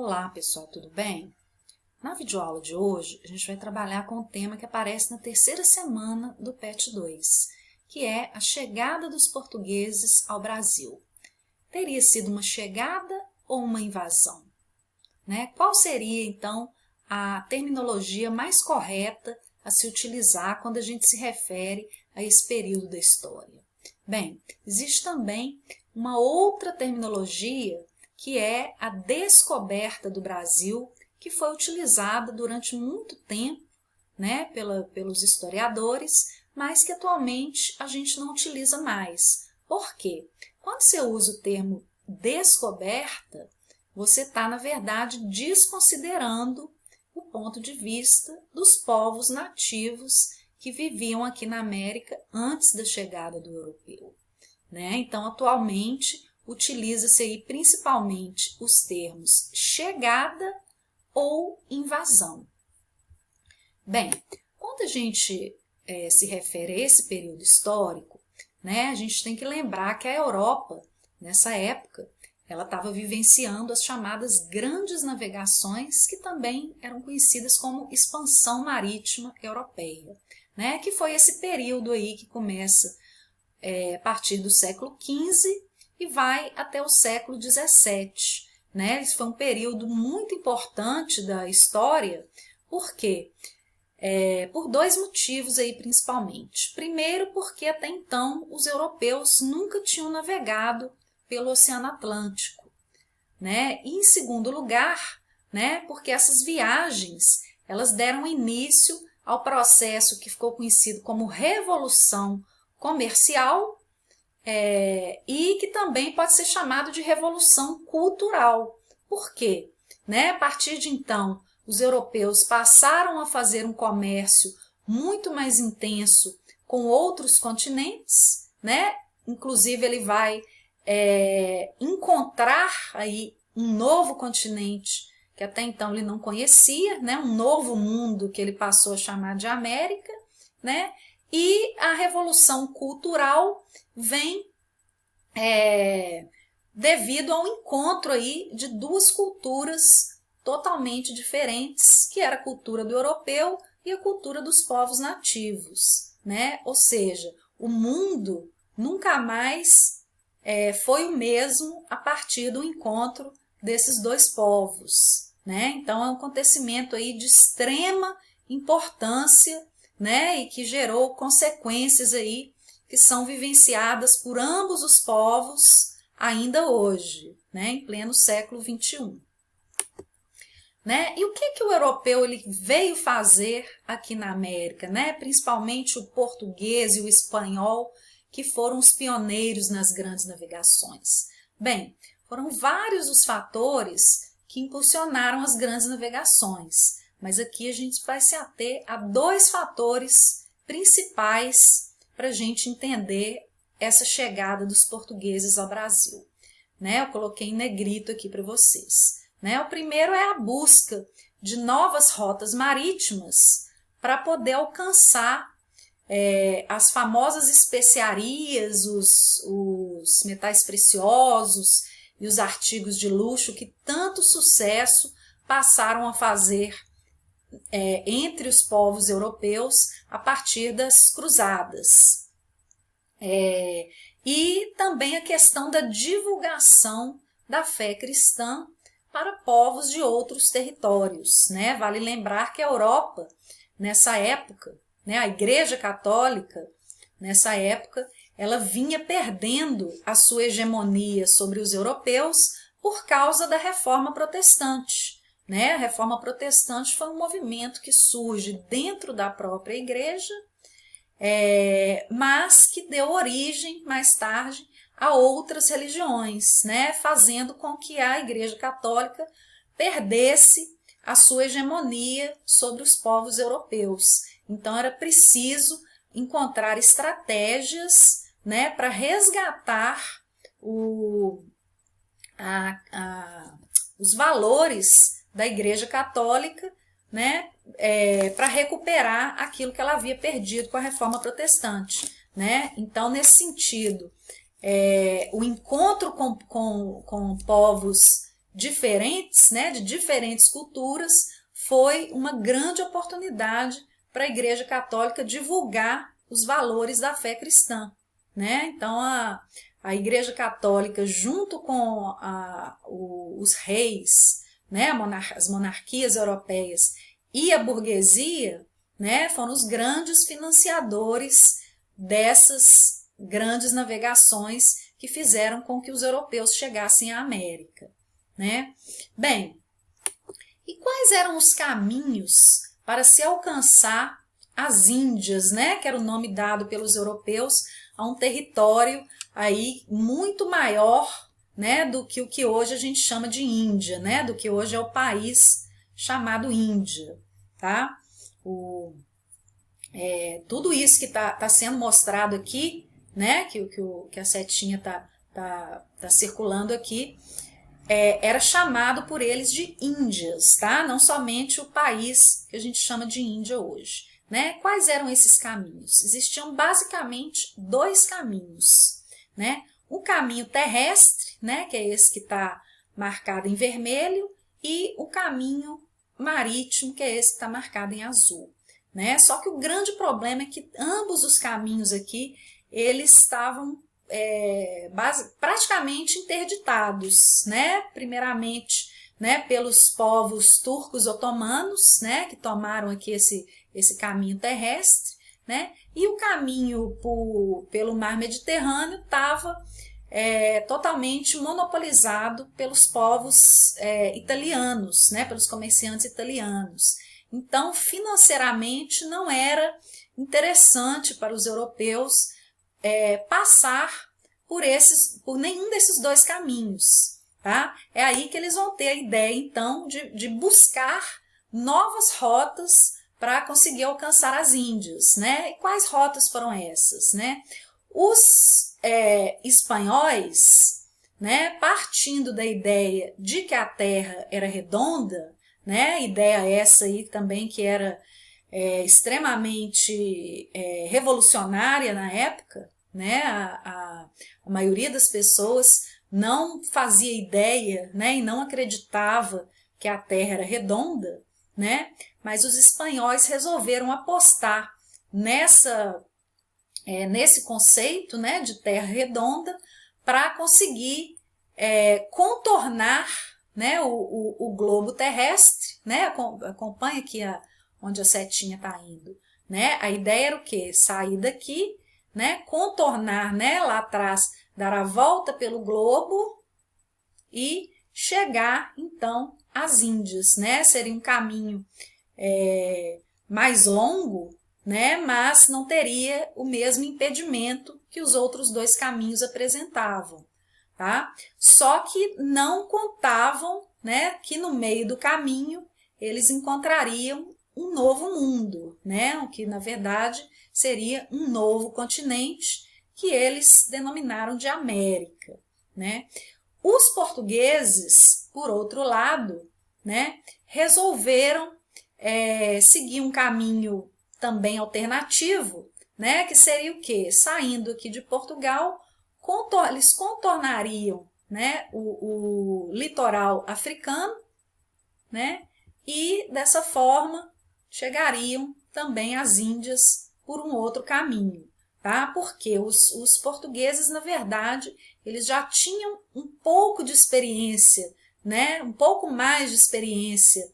Olá pessoal, tudo bem? Na videoaula de hoje, a gente vai trabalhar com o tema que aparece na terceira semana do PET 2, que é a chegada dos portugueses ao Brasil. Teria sido uma chegada ou uma invasão? Qual seria, então, a terminologia mais correta a se utilizar quando a gente se refere a esse período da história? Bem, existe também uma outra terminologia que é a descoberta do Brasil, que foi utilizada durante muito tempo, pelos historiadores, mas que atualmente a gente não utiliza mais. Por quê? Quando você usa o termo descoberta, você está, na verdade, desconsiderando o ponto de vista dos povos nativos que viviam aqui na América antes da chegada do europeu. Então, atualmente, utiliza-se aí principalmente os termos chegada ou invasão. Bem, quando a gente se refere a esse período histórico, a gente tem que lembrar que a Europa, nessa época, ela estava vivenciando as chamadas grandes navegações, que também eram conhecidas como expansão marítima europeia, que foi esse período aí que começa a partir do século XV e vai até o século XVII. Esse foi um período muito importante da história, por quê? Por dois motivos aí principalmente. Primeiro, porque até então os europeus nunca tinham navegado pelo Oceano Atlântico. E em segundo lugar, porque essas viagens elas deram início ao processo que ficou conhecido como Revolução Comercial, e que também pode ser chamado de revolução cultural. Por quê? A partir de então, os europeus passaram a fazer um comércio muito mais intenso com outros continentes, Inclusive ele vai encontrar aí um novo continente que até então ele não conhecia, um novo mundo que ele passou a chamar de América, E a revolução cultural vem devido ao encontro aí de duas culturas totalmente diferentes, que era a cultura do europeu e a cultura dos povos nativos. Ou seja, o mundo nunca mais foi o mesmo a partir do encontro desses dois povos. Então é um acontecimento aí de extrema importância, e que gerou consequências aí que são vivenciadas por ambos os povos ainda hoje, em pleno século XXI. E o que o europeu ele veio fazer aqui na América, principalmente o português e o espanhol, que foram os pioneiros nas grandes navegações? Bem, foram vários os fatores que impulsionaram as grandes navegações, mas aqui a gente vai se ater a dois fatores principais para a gente entender essa chegada dos portugueses ao Brasil. Eu coloquei em negrito aqui para vocês. O primeiro é a busca de novas rotas marítimas para poder alcançar as famosas especiarias, os metais preciosos e os artigos de luxo que tanto sucesso passaram a fazer entre os povos europeus a partir das cruzadas. E também a questão da divulgação da fé cristã para povos de outros territórios. Vale lembrar que a Europa, nessa época, a Igreja Católica, nessa época, ela vinha perdendo a sua hegemonia sobre os europeus por causa da Reforma Protestante. A Reforma Protestante foi um movimento que surge dentro da própria igreja, mas que deu origem, mais tarde, a outras religiões, fazendo com que a Igreja Católica perdesse a sua hegemonia sobre os povos europeus. Então, era preciso encontrar estratégias para resgatar os valores da Igreja Católica, para recuperar aquilo que ela havia perdido com a Reforma Protestante. Então, nesse sentido, o encontro com povos diferentes, né, de diferentes culturas, foi uma grande oportunidade para a Igreja Católica divulgar os valores da fé cristã, né? Então, a Igreja Católica, junto com os reis, né, as monarquias europeias e a burguesia, né, foram os grandes financiadores dessas grandes navegações que fizeram com que os europeus chegassem à América, né? Bem, e quais eram os caminhos para se alcançar as Índias, né, que era o nome dado pelos europeus a um território aí muito maior, né, do que o que hoje a gente chama de Índia, né, do que hoje é o país chamado Índia, tá? Tudo isso que tá sendo mostrado aqui, né, que a setinha tá circulando aqui, era chamado por eles de Índias, tá? Não somente o país que a gente chama de Índia hoje, né? Quais eram esses caminhos? Existiam basicamente dois caminhos, né? O caminho terrestre, né, que é esse que está marcado em vermelho, e o caminho marítimo, que é esse que está marcado em azul, né? Só que o grande problema é que ambos os caminhos aqui, eles estavam praticamente interditados, né? Primeiramente, né, pelos povos turcos otomanos, né, que tomaram aqui esse caminho terrestre, né? E o caminho pelo mar Mediterrâneo estava totalmente monopolizado pelos povos italianos, né, pelos comerciantes italianos. Então, financeiramente, não era interessante para os europeus passar por nenhum desses dois caminhos, tá? É aí que eles vão ter a ideia, então, de buscar novas rotas para conseguir alcançar as Índias, né? E quais rotas foram essas, né? Os espanhóis, né, partindo da ideia de que a Terra era redonda, né? Ideia essa aí também que era extremamente revolucionária na época, né? A maioria das pessoas não fazia ideia, né, e não acreditava que a Terra era redonda, né? Mas os espanhóis resolveram apostar nesse conceito, né, de Terra redonda para conseguir contornar, né, o globo terrestre, né? Acompanha aqui onde a setinha está indo, né? A ideia era o quê? Sair daqui, né, contornar, né, lá atrás, dar a volta pelo globo e chegar, então, às Índias, né? Seria um caminho mais longo, né, mas não teria o mesmo impedimento que os outros dois caminhos apresentavam, tá? Só que não contavam, né, que no meio do caminho eles encontrariam um novo mundo, né? O que, na verdade, seria um novo continente que eles denominaram de América, né? Os portugueses, por outro lado, né, resolveram seguir um caminho também alternativo, né, que seria o quê? Saindo aqui de Portugal, eles contornariam, né, o litoral africano, né, e dessa forma chegariam também às Índias por um outro caminho, tá? Porque os portugueses, na verdade, eles já tinham um pouco de experiência, né? Um pouco mais de experiência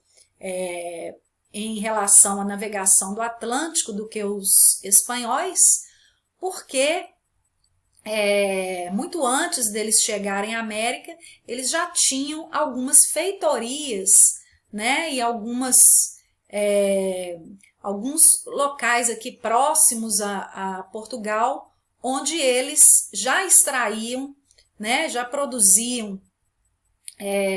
em relação à navegação do Atlântico do que os espanhóis, porque muito antes deles chegarem à América, eles já tinham algumas feitorias, né? E alguns locais aqui próximos a Portugal, onde eles já extraíam, né, já produziam,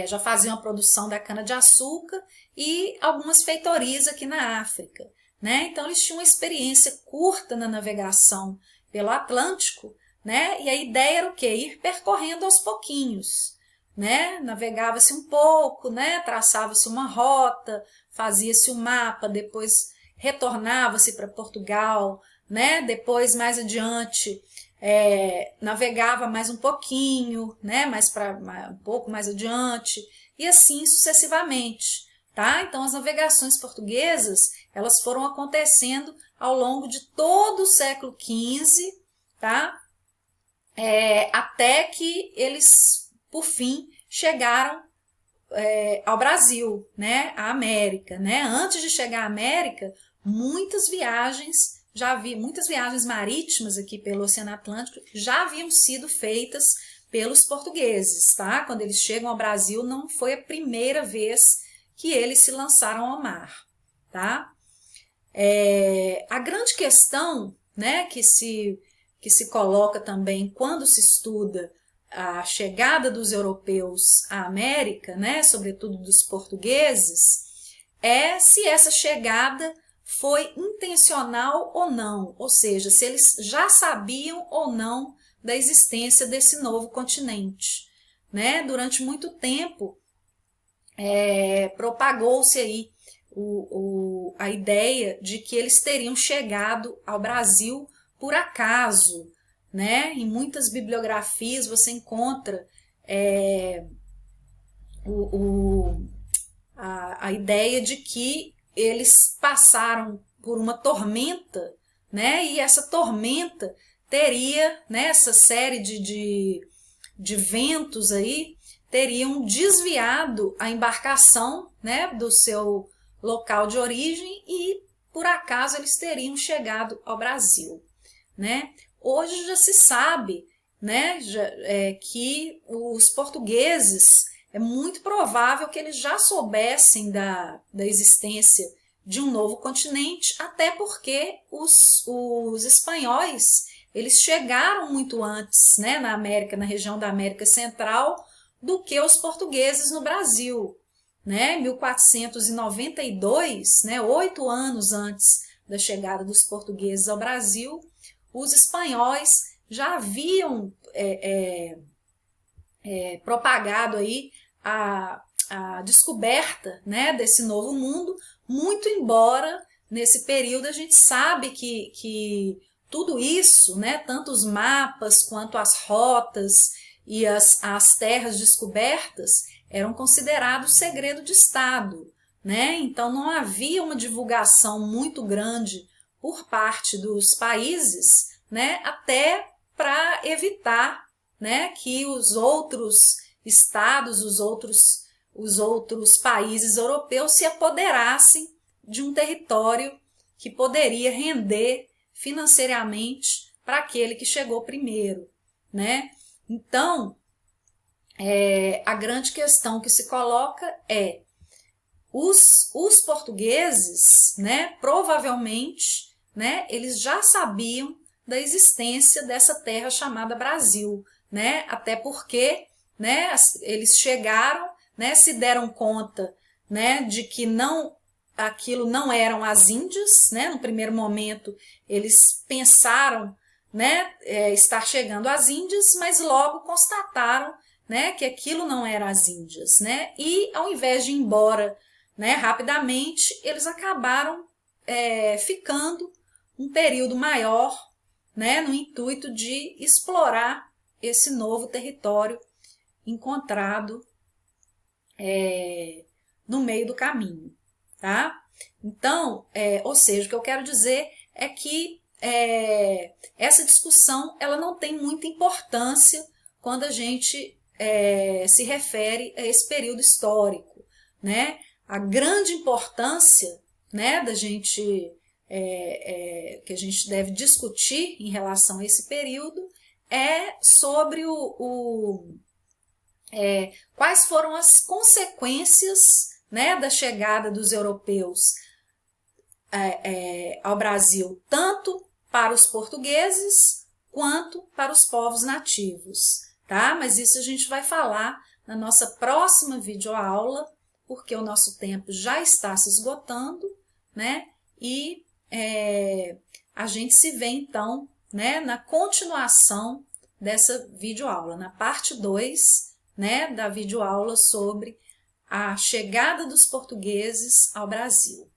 já faziam a produção da cana-de-açúcar e algumas feitorias aqui na África, né? Então, eles tinham uma experiência curta na navegação pelo Atlântico, né? E a ideia era o quê? Ir percorrendo aos pouquinhos, né? Navegava-se um pouco, né? Traçava-se uma rota, fazia-se um mapa, depois retornava-se para Portugal, né? Depois, mais adiante, navegava mais um pouquinho, né? Um pouco mais adiante, e assim sucessivamente, tá? Então, as navegações portuguesas, elas foram acontecendo ao longo de todo o século XV, tá? Até que eles, por fim, chegaram ao Brasil, né? À América, né? Antes de chegar à América, muitas viagens marítimas aqui pelo Oceano Atlântico já haviam sido feitas pelos portugueses, tá? Quando eles chegam ao Brasil, não foi a primeira vez que eles se lançaram ao mar, tá? A grande questão, né, que se coloca também quando se estuda a chegada dos europeus à América, né, sobretudo dos portugueses, é se essa chegada foi intencional ou não, ou seja, se eles já sabiam ou não da existência desse novo continente, né? Durante muito tempo propagou-se aí a ideia de que eles teriam chegado ao Brasil por acaso, né? Em muitas bibliografias você encontra a ideia de que eles passaram por uma tormenta, né? E essa tormenta teria, né, essa série de ventos aí, teriam desviado a embarcação, né, do seu local de origem e, por acaso, eles teriam chegado ao Brasil, né? Hoje já se sabe, né, que os portugueses, é muito provável que eles já soubessem da existência de um novo continente, até porque os espanhóis, eles chegaram muito antes, né, na América, na região da América Central, do que os portugueses no Brasil, né? Em 1492, né, 8 anos antes da chegada dos portugueses ao Brasil, os espanhóis já haviam propagado aí a descoberta, né, desse novo mundo, muito embora nesse período a gente sabe que tudo isso, né, tanto os mapas quanto as rotas e as terras descobertas eram considerados segredo de Estado, né? Então não havia uma divulgação muito grande por parte dos países, né, até para evitar, né, que os outros estados, os outros países europeus se apoderassem de um território que poderia render financeiramente para aquele que chegou primeiro, né? Então, a grande questão que se coloca é os portugueses, né, provavelmente, né, eles já sabiam da existência dessa terra chamada Brasil, né? Até porque, né, eles chegaram, né, se deram conta, né, de que aquilo não eram as Índias, né? No primeiro momento eles pensaram, né, estar chegando às Índias, mas logo constataram, né, que aquilo não era as Índias, né? E ao invés de ir embora, né, rapidamente, eles acabaram ficando um período maior, né, no intuito de explorar esse novo território encontrado no meio do caminho, tá? Então, ou seja, o que eu quero dizer é que essa discussão ela não tem muita importância quando a gente se refere a esse período histórico, né? A grande importância, né, da gente que a gente deve discutir em relação a esse período é sobre quais foram as consequências, né, da chegada dos europeus ao Brasil, tanto para os portugueses quanto para os povos nativos, tá? Mas isso a gente vai falar na nossa próxima videoaula, porque o nosso tempo já está se esgotando, né? E a gente se vê então, né, na continuação dessa videoaula, na parte 2, né, da videoaula sobre a chegada dos portugueses ao Brasil.